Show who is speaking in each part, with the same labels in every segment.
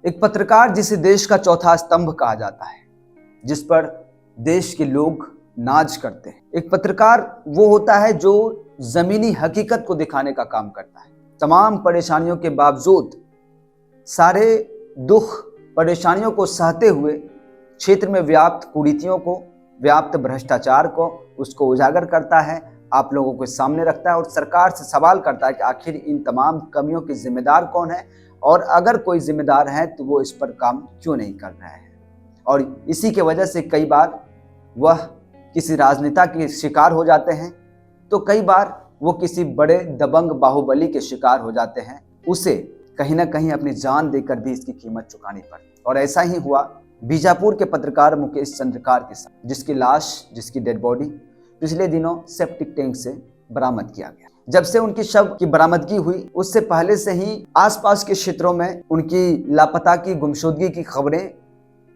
Speaker 1: एक पत्रकार जिसे देश का चौथा स्तंभ कहा जाता है, जिस पर देश के लोग नाज करते हैं। एक पत्रकार वो होता है जो जमीनी हकीकत को दिखाने का काम करता है। तमाम परेशानियों के बावजूद सारे दुख परेशानियों को सहते हुए क्षेत्र में व्याप्त कुरीतियों को, व्याप्त भ्रष्टाचार को उसको उजागर करता है, आप लोगों के सामने रखता है और सरकार से सवाल करता है कि आखिर इन तमाम कमियों के जिम्मेदार कौन है और अगर कोई जिम्मेदार है तो वो इस पर काम क्यों नहीं कर रहा है। और इसी के वजह से कई बार वह किसी राजनेता के शिकार हो जाते हैं, तो कई बार वो किसी बड़े दबंग बाहुबली के शिकार हो जाते हैं। उसे कहीं ना कहीं अपनी जान देकर भी इसकी कीमत चुकानी पड़ती। और ऐसा ही हुआ बीजापुर के पत्रकार मुकेश चंद्रकार के साथ, जिसकी लाश, जिसकी डेड बॉडी पिछले दिनों सेप्टिक टैंक से बरामद किया गया। जब से उनकी शव की बरामदगी हुई, उससे पहले से ही आसपास के क्षेत्रों में उनकी लापता की, गुमशुदगी की खबरें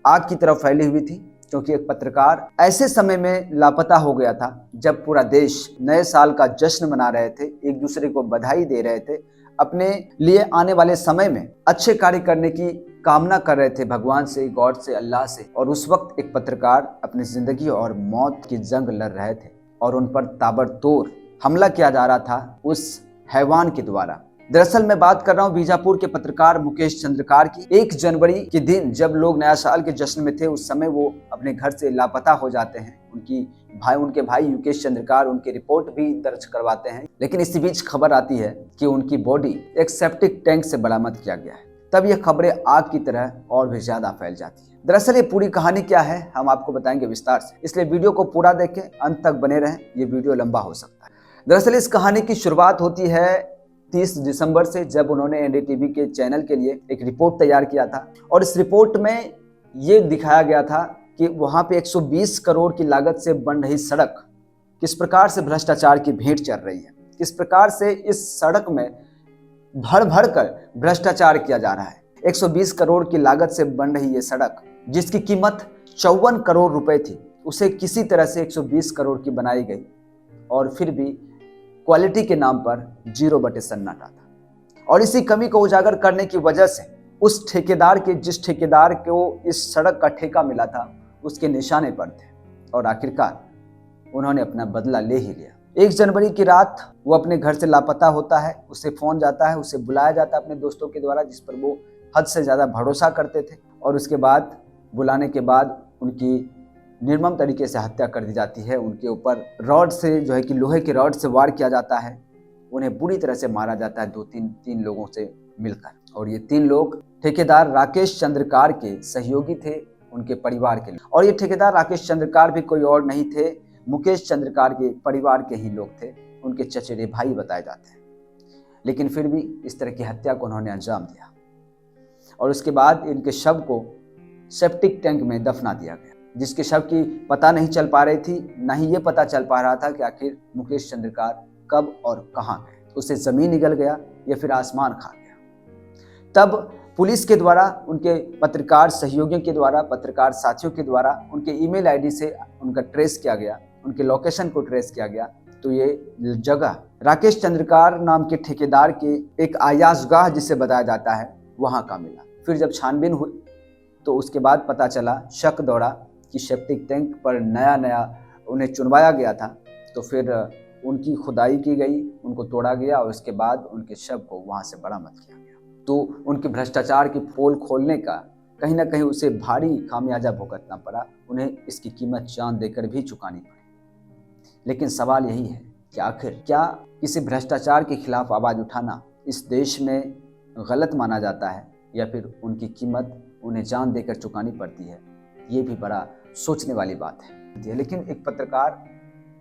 Speaker 1: आग की तरफ फैली हुई थी, क्योंकि एक पत्रकार ऐसे समय में लापता हो गया था जब पूरा देश नए साल का जश्न मना रहे थे, एक दूसरे को बधाई दे रहे थे, अपने लिए आने वाले समय में अच्छे कार्य करने की कामना कर रहे थे भगवान से, गॉड से, अल्लाह से। और उस वक्त एक पत्रकार अपनी जिंदगी और मौत की जंग लड़ रहे थे और उन पर ताबड़तोड़ हमला किया जा रहा था उस हैवान के द्वारा। दरअसल मैं बात कर रहा हूं बीजापुर के पत्रकार मुकेश चंद्रकार की। 1 जनवरी के दिन जब लोग नया साल के जश्न में थे, उस समय वो अपने घर से लापता हो जाते हैं। उनके भाई युकेश चंद्रकार उनकी रिपोर्ट भी दर्ज करवाते हैं, लेकिन इसी बीच खबर आती है कि उनकी बॉडी एक सेप्टिक टैंक से बरामद किया गया है। तब ये खबरें आग की तरह और भी ज्यादा फैल जाती है। दरअसल ये पूरी कहानी क्या है हम आपको बताएंगे विस्तार से, इसलिए वीडियो को पूरा देखें, अंत तक बने रहें, ये वीडियो लंबा हो सकता है। दरअसल इस कहानी की शुरुआत होती है 30 दिसंबर से, जब उन्होंने एनडीटीवी के चैनल के लिए एक रिपोर्ट तैयार किया था। और इस रिपोर्ट में ये दिखाया गया था कि वहां पे 120 करोड़ की लागत से बन रही सड़क किस प्रकार से भ्रष्टाचार की भेंट चढ़ रही है, किस प्रकार से इस सड़क में भर भर कर भ्रष्टाचार किया जा रहा है। 120 करोड़ की लागत से बन रही ये सड़क, जिसकी कीमत 54 करोड़ रुपए थी, उसे किसी तरह से 120 करोड़ की बनाई गई और फिर भी क्वालिटी के नाम पर 0 सन्नाटा था। और इसी कमी को उजागर करने की वजह से उस ठेकेदार के, जिस ठेकेदार को इस सड़क का ठेका मिला था, उसके निशाने पर थे और आखिरकार उन्होंने अपना बदला ले ही लिया। 1 जनवरी की रात वो अपने घर से लापता होता है, उसे फोन जाता है, उसे बुलाया जाता है अपने दोस्तों के द्वारा, जिस पर वो हद से ज्यादा भरोसा करते थे। और उसके बाद बुलाने के बाद उनकी निर्मम तरीके से हत्या कर दी जाती है। उनके ऊपर रॉड से, जो है कि लोहे के रॉड से वार किया जाता है, उन्हें बुरी तरह से मारा जाता है 2-3 लोगों से मिलकर। और ये 3 लोग ठेकेदार राकेश चंद्रकार के सहयोगी थे उनके परिवार के लिए। और ये ठेकेदार राकेश चंद्रकार भी कोई और नहीं थे, मुकेश चंद्रकार के परिवार के ही लोग थे, उनके चचेरे भाई बताए जाते हैं। लेकिन फिर भी इस तरह की हत्या को उन्होंने अंजाम दिया और उसके बाद इनके शव को सेप्टिक टैंक में दफना दिया गया, जिसके शव की पता नहीं चल पा रही थी, ना ही ये पता चल पा रहा था कि आखिर मुकेश चंद्रकार कब और कहां गए। उसे जमीन निगल गया या फिर आसमान खा गया। तब पुलिस के द्वारा, उनके पत्रकार सहयोगियों के द्वारा, पत्रकार साथियों के द्वारा उनके ईमेल आईडी से उनका ट्रेस किया गया, उनके लोकेशन को ट्रेस किया गया, तो ये जगह राकेश चंद्रकार नाम के ठेकेदार के एक आयासगाह जिसे बताया जाता है, वहां का मिला। फिर जब छानबीन हुई तो उसके बाद पता चला, शक दौड़ा कि सेप्टिक टैंक पर नया उन्हें चुनवाया गया था। तो फिर उनकी खुदाई की गई, उनको तोड़ा गया और उसके बाद उनके शव को वहां से बरामद किया गया। तो उनके भ्रष्टाचार की पोल खोलने का कहीं ना कहीं उसे भारी खामियाजा भुगतना पड़ा, उन्हें इसकी कीमत जान देकर भी चुकानी पड़ी। लेकिन सवाल यही है कि आखिर क्या किसी भ्रष्टाचार के खिलाफ आवाज उठाना इस देश में गलत माना जाता है या फिर उनकी कीमत उन्हें जान देकर चुकानी पड़ती है? ये भी बड़ा सोचने वाली बात है। लेकिन एक पत्रकार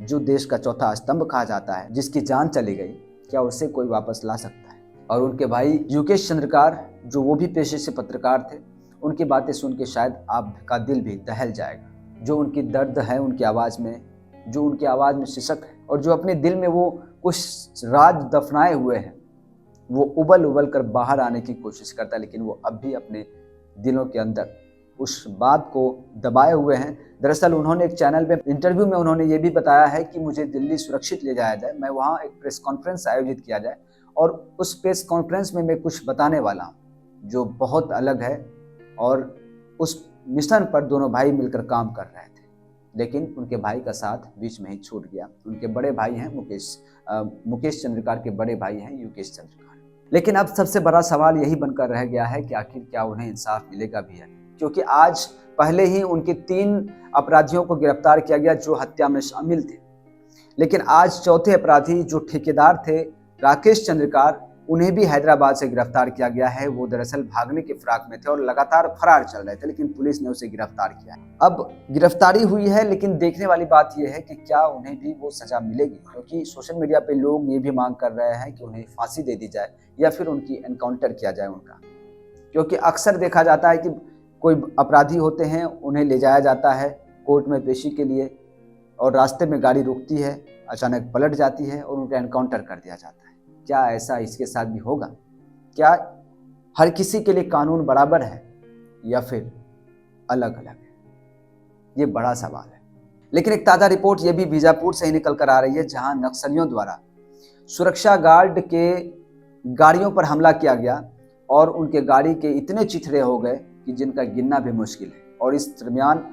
Speaker 1: जो देश का चौथा स्तंभ कहा जाता है, जिसकी जान चली गई, क्या उसे कोई वापस ला सकता है? और उनके भाई युकेश चंद्रकार, जो वो भी पेशे से पत्रकार थे, उनकी बातें सुन के शायद आपका दिल भी दहल जाएगा। जो उनकी दर्द है उनकी आवाज़ में, जो उनकी आवाज़ में सिसक है और जो अपने दिल में वो कुछ राज दफनाए हुए हैं, वो उबल उबल कर बाहर आने की कोशिश करता है, लेकिन वो अब भी अपने दिलों के अंदर उस बात को दबाए हुए हैं। दरअसल उन्होंने एक चैनल पे इंटरव्यू में उन्होंने ये भी बताया है कि मुझे दिल्ली सुरक्षित ले जाया जाए, मैं वहाँ एक प्रेस कॉन्फ्रेंस आयोजित किया जाए और उस प्रेस कॉन्फ्रेंस में मैं कुछ बताने वाला हूँ, जो बहुत अलग है, और उस मिशन पर दोनों भाई मिलकर काम कर रहे थे, लेकिन उनके भाई का साथ बीच में ही छूट गया। उनके बड़े भाई हैं मुकेश चंद्रकार के बड़े भाई हैं योगेश चंद्रकार। लेकिन अब सबसे बड़ा सवाल यही बनकर रह गया है कि आखिर क्या उन्हें इंसाफ मिलेगा भी है, क्योंकि आज पहले ही उनके 3 अपराधियों को गिरफ्तार किया गया जो हत्या में शामिल थे, लेकिन आज चौथे अपराधी जो ठेकेदार थे राकेश चंद्रकार, उन्हें भी हैदराबाद से गिरफ्तार किया गया है। वो दरअसल भागने की फिराक में थे और लगातार फरार चल रहे थे, लेकिन पुलिस ने उसे गिरफ्तार किया। अब गिरफ्तारी हुई है, लेकिन देखने वाली बात यह है कि क्या उन्हें भी वो सजा मिलेगी, क्योंकि सोशल मीडिया पे लोग ये भी मांग कर रहे हैं कि उन्हें फांसी दे दी जाए या फिर उनकी एनकाउंटर किया जाए उनका, क्योंकि अक्सर देखा जाता है कि कोई अपराधी होते हैं, उन्हें ले जाया जाता है कोर्ट में पेशी के लिए, और रास्ते में गाड़ी रुकती है, अचानक पलट जाती है और उनका एनकाउंटर कर दिया जाता है। क्या ऐसा इसके साथ भी होगा? क्या हर किसी के लिए कानून बराबर है या फिर अलग अलग है? ये बड़ा सवाल है। लेकिन एक ताज़ा रिपोर्ट ये भी बीजापुर से ही निकल कर आ रही है, जहां नक्सलियों द्वारा सुरक्षा गार्ड के गाड़ियों पर हमला किया गया और उनके गाड़ी के इतने चिथड़े हो गए कि जिनका गिनना भी मुश्किल है। और इस दरमियान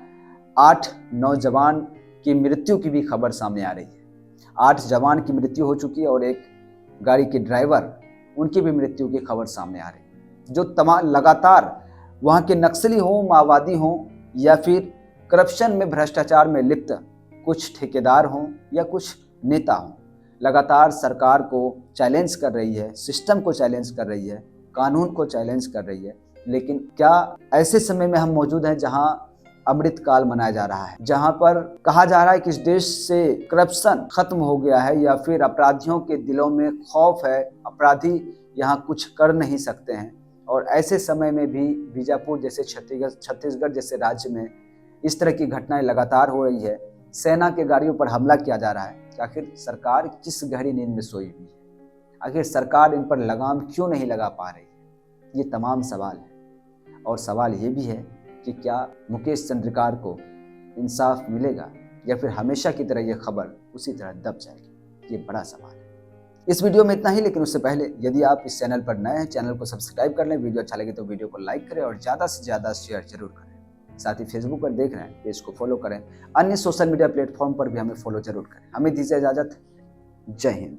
Speaker 1: 8 नौजवान की मृत्यु की भी खबर सामने आ रही है। 8 जवान की मृत्यु हो चुकी है और एक गाड़ी के ड्राइवर, उनकी भी मृत्यु की खबर सामने आ रही है। जो तमाम लगातार वहाँ के नक्सली हों, माओवादी हों या फिर करप्शन में, भ्रष्टाचार में लिप्त कुछ ठेकेदार हों या कुछ नेता हों, लगातार सरकार को चैलेंज कर रही है, सिस्टम को चैलेंज कर रही है, कानून को चैलेंज कर रही है। लेकिन क्या ऐसे समय में हम मौजूद हैं जहां अमृत काल मनाया जा रहा है, जहां पर कहा जा रहा है कि इस देश से करप्शन खत्म हो गया है या फिर अपराधियों के दिलों में खौफ है, अपराधी यहां कुछ कर नहीं सकते हैं, और ऐसे समय में भी बीजापुर जैसे छत्तीसगढ़ जैसे राज्य में इस तरह की घटनाएं लगातार हो रही है, सेना के गाड़ियों पर हमला किया जा रहा है। आखिर सरकार किस गहरी नींद में सोई हुई है? आखिर सरकार इन पर लगाम क्यों नहीं लगा पा रही है? ये तमाम सवाल है। और सवाल ये भी है कि क्या मुकेश चंद्रकार को इंसाफ मिलेगा या फिर हमेशा की तरह ये खबर उसी तरह दब जाएगी? ये बड़ा सवाल है। इस वीडियो में इतना ही, लेकिन उससे पहले यदि आप इस चैनल पर नए हैं, चैनल को सब्सक्राइब कर लें, वीडियो अच्छा लगे तो वीडियो को लाइक करें और ज़्यादा से ज़्यादा शेयर जरूर करें। साथ ही फेसबुक पर देख रहे हैं, पेज को फॉलो करें, अन्य सोशल मीडिया प्लेटफॉर्म पर भी हमें फॉलो जरूर करें। हमें दीजिए इजाजत। जय हिंद।